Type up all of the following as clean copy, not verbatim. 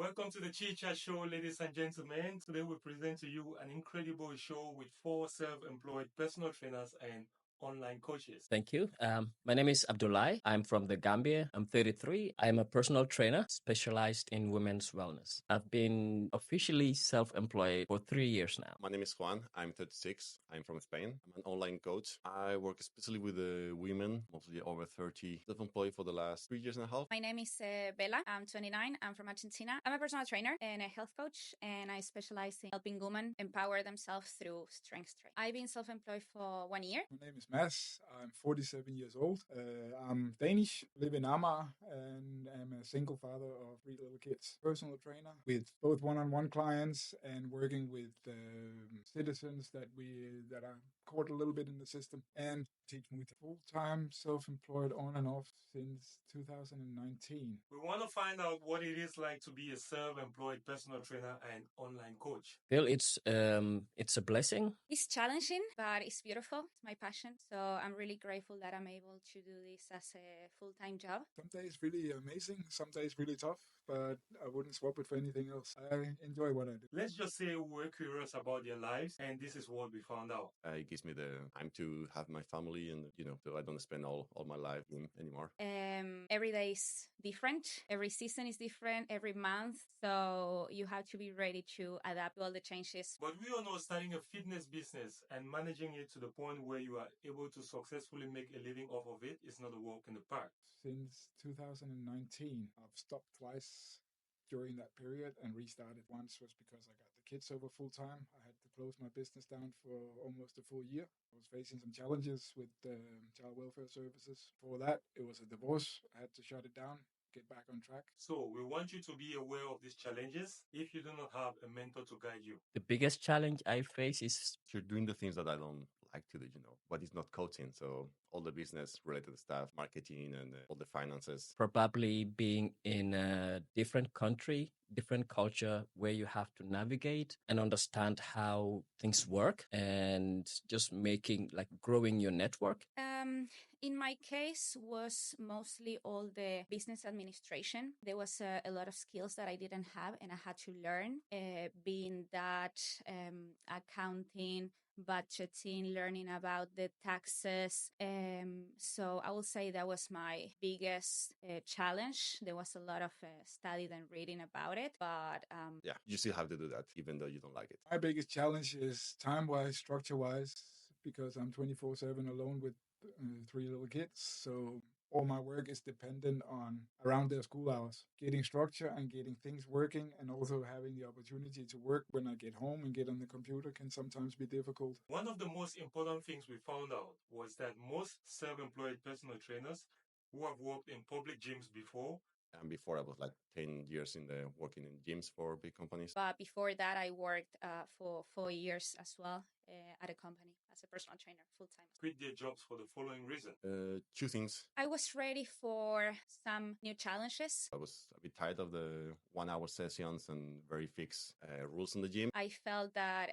Welcome to the Chi Chat Show, ladies and gentlemen. Today we present to you an incredible show with 4 self-employed personal trainers and online coaches. Thank you. My name is Abdullah. I'm from the Gambia. I'm 33. I'm a personal trainer specialized in women's wellness. I've been officially self-employed for 3 years now. My name is Juan. I'm 36. I'm from Spain. I'm an online coach. I work especially with women, mostly over 30, self-employed for the last 3 years and a half. My name is Bella. I'm 29. I'm from Argentina. I'm a personal trainer and a health coach, and I specialize in helping women empower themselves through strength training. I've been self-employed for 1 year. My name is Mads. I'm 47 years old. I'm Danish, live in Amager, and I'm a single father of 3 little kids. Personal trainer with both one-on-one clients and working with citizens that are caught a little bit in the system, and teach multi full-time self-employed on and off since 2019. We want to find out what it is like to be a self-employed personal trainer and online coach. Well, it's a blessing. It's challenging, but it's beautiful. It's my passion. So I'm really grateful that I'm able to do this as a full-time job. Some days really amazing, some days really tough, but I wouldn't swap it for anything else. I enjoy what I do. Let's just say we're curious about their lives, and this is what we found out. It gives me the time to have my family and, so I don't spend all my life anymore. Every day is different. Every season is different. Every month. So you have to be ready to adapt to all the changes. But we all know starting a fitness business and managing it to the point where you are able to successfully make a living off of it is not a walk in the park. Since 2019, I've stopped twice during that period and restarted. Once was because I got the kids over full time. I had to close my business down for almost a full year. I was facing some challenges with child welfare services. For that, it was a divorce. I had to shut it down, get back on track. So we want you to be aware of these challenges if you do not have a mentor to guide you. The biggest challenge I face is You're doing the things that I don't like to do, but it's not coaching. So all the business related stuff, marketing and all the finances. probably being in a different country, different culture where you have to navigate and understand how things work and just growing your network. In my case was mostly all the business administration. There was a lot of skills that I didn't have and I had to learn, being that accounting, budgeting, learning about the taxes. So I will say that was my biggest challenge. There was a lot of study and reading about it, but Yeah, you still have to do that even though you don't like it. My biggest challenge is time-wise, structure-wise, because I'm 24/7 alone with 3 little kids. So all my work is dependent on around their school hours, getting structure and getting things working, and also having the opportunity to work when I get home and get on the computer can sometimes be difficult. One of the most important things we found out was that most self-employed personal trainers who have worked in public gyms before. And before I was like 10 years working in gyms for big companies. But before that, I worked for 4 years as well at a company as a personal trainer full-time. Quit their jobs for the following reason. 2 things. I was ready for some new challenges. I was a bit tired of the 1-hour sessions and very fixed rules in the gym. I felt that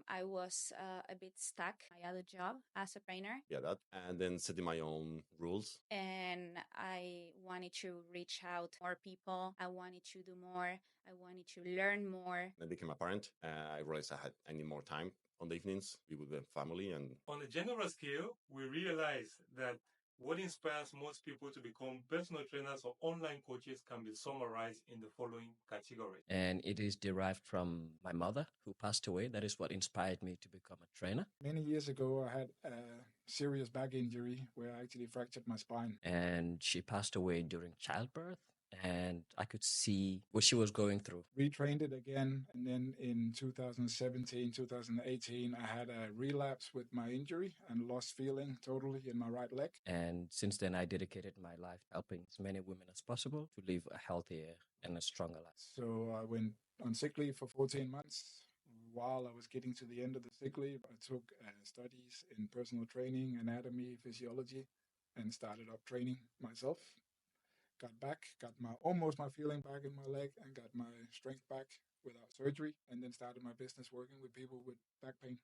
I was a bit stuck in my other job as a trainer. Yeah, that. And then setting my own rules. And I wanted to reach out to more people. I wanted to do more. I wanted to learn more. I became a parent. I realized I need more time on the evenings, be with the family. And on a general scale, we realize that what inspires most people to become personal trainers or online coaches can be summarized in the following category. And it is derived from my mother who passed away. That is what inspired me to become a trainer. Many years ago, I had a serious back injury where I actually fractured my spine. And she passed away during childbirth. And I could see what she was going through. Retrained it again. And then in 2017, 2018, I had a relapse with my injury and lost feeling totally in my right leg. And since then, I dedicated my life helping as many women as possible to live a healthier and a stronger life. So I went on sick leave for 14 months. While I was getting to the end of the sick leave, I took studies in personal training, anatomy, physiology, and started up training myself. Got back, got almost my feeling back in my leg and got my strength back without surgery, and then started my business working with people with back pain.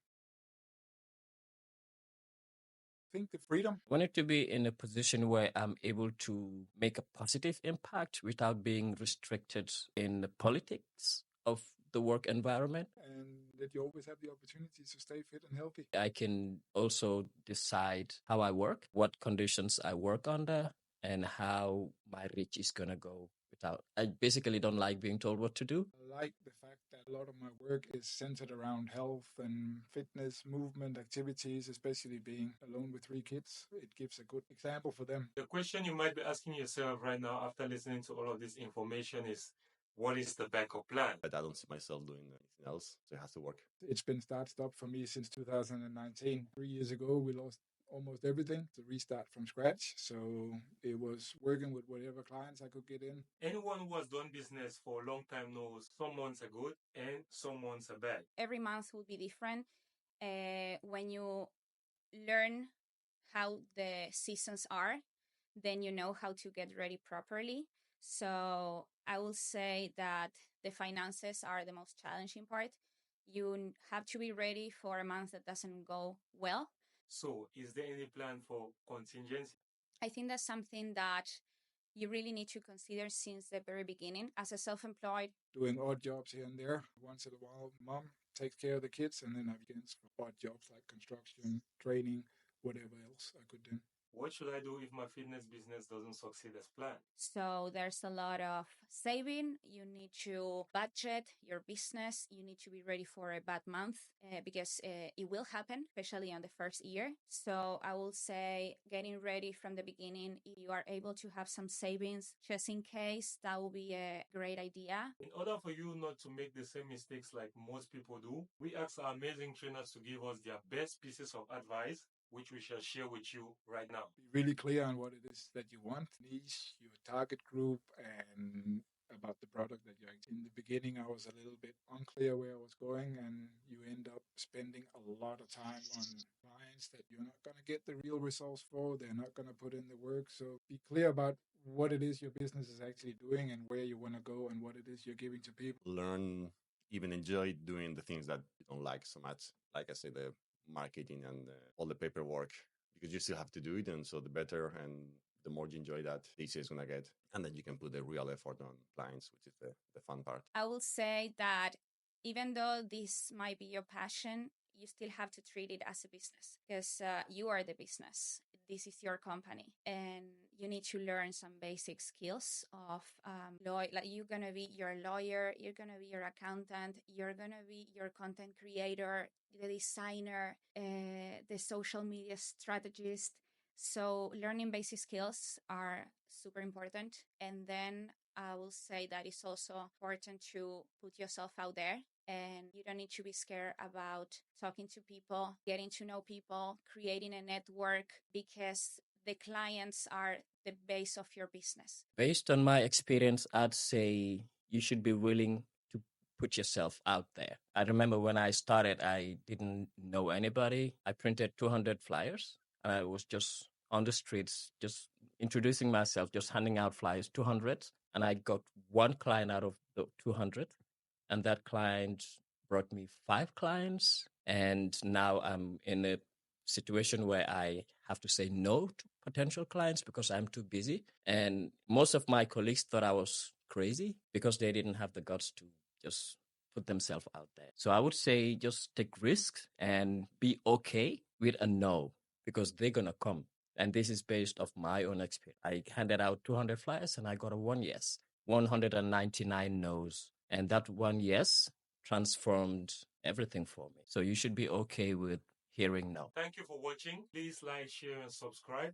think the freedom. I want it to be in a position where I'm able to make a positive impact without being restricted in the politics of the work environment. And that you always have the opportunity to stay fit and healthy. I can also decide how I work, what conditions I work under, and how my reach is going to go without. I basically don't like being told what to do. I like the fact that a lot of my work is centered around health and fitness, movement, activities, especially being alone with 3 kids. It gives a good example for them. The question you might be asking yourself right now after listening to all of this information is, what is the backup plan? But I don't see myself doing anything else, so it has to work. It's been start-stop for me since 2019. 3 years ago, we lost almost everything to restart from scratch. So it was working with whatever clients I could get in. Anyone who has done business for a long time knows some months are good and some months are bad. Every month will be different. When you learn how the seasons are, then you know how to get ready properly. So I will say that the finances are the most challenging part. You have to be ready for a month that doesn't go well. So, is there any plan for contingency? I think that's something that you really need to consider since the very beginning. As a self-employed, doing odd jobs here and there. Once in a while, mom takes care of the kids, and then I begin for odd jobs like construction, training, whatever else I could do. What should I do if my fitness business doesn't succeed as planned? So there's a lot of saving. You need to budget your business. You need to be ready for a bad month because it will happen, especially on the first year. So I will say getting ready from the beginning. If you are able to have some savings just in case, that will be a great idea. In order for you not to make the same mistakes like most people do, we ask our amazing trainers to give us their best pieces of advice, which we shall share with you right now. Be really clear on what it is that you want, niche, your target group, and about the product that you're in. The beginning, I was a little bit unclear where I was going, and you end up spending a lot of time on clients that you're not going to get the real results for. They're not going to put in the work. So be clear about what it is your business is actually doing and where you want to go and what it is you're giving to people. Learn, even enjoy doing the things that you don't like so much. Like I say, the marketing and all the paperwork, because you still have to do it. And so the better and the more you enjoy that, the easier it's going to get. And then you can put the real effort on clients, which is the fun part. I will say that even though this might be your passion, you still have to treat it as a business because you are the business. This is your company, and you need to learn some basic skills of like you're gonna be your lawyer, you're gonna be your accountant, you're gonna be your content creator, the designer, the social media strategist. So learning basic skills are super important, and then I will say that it's also important to put yourself out there, and you don't need to be scared about talking to people, getting to know people, creating a network, because the clients are the base of your business. Based on my experience, I'd say you should be willing to put yourself out there. I remember when I started, I didn't know anybody. I printed 200 flyers. I was just on the streets, just introducing myself, just handing out flyers, 200. And I got one client out of the 200. And that client brought me 5 clients. And now I'm in a situation where I have to say no to potential clients because I'm too busy. And most of my colleagues thought I was crazy because they didn't have the guts to just put themselves out there. So I would say just take risks and be okay with a no because they're going to come. And this is based off my own experience. I handed out 200 flyers and I got a 1 yes, 199 no's. And that 1 yes transformed everything for me. So you should be okay with hearing no. Thank you for watching. Please like, share, and subscribe.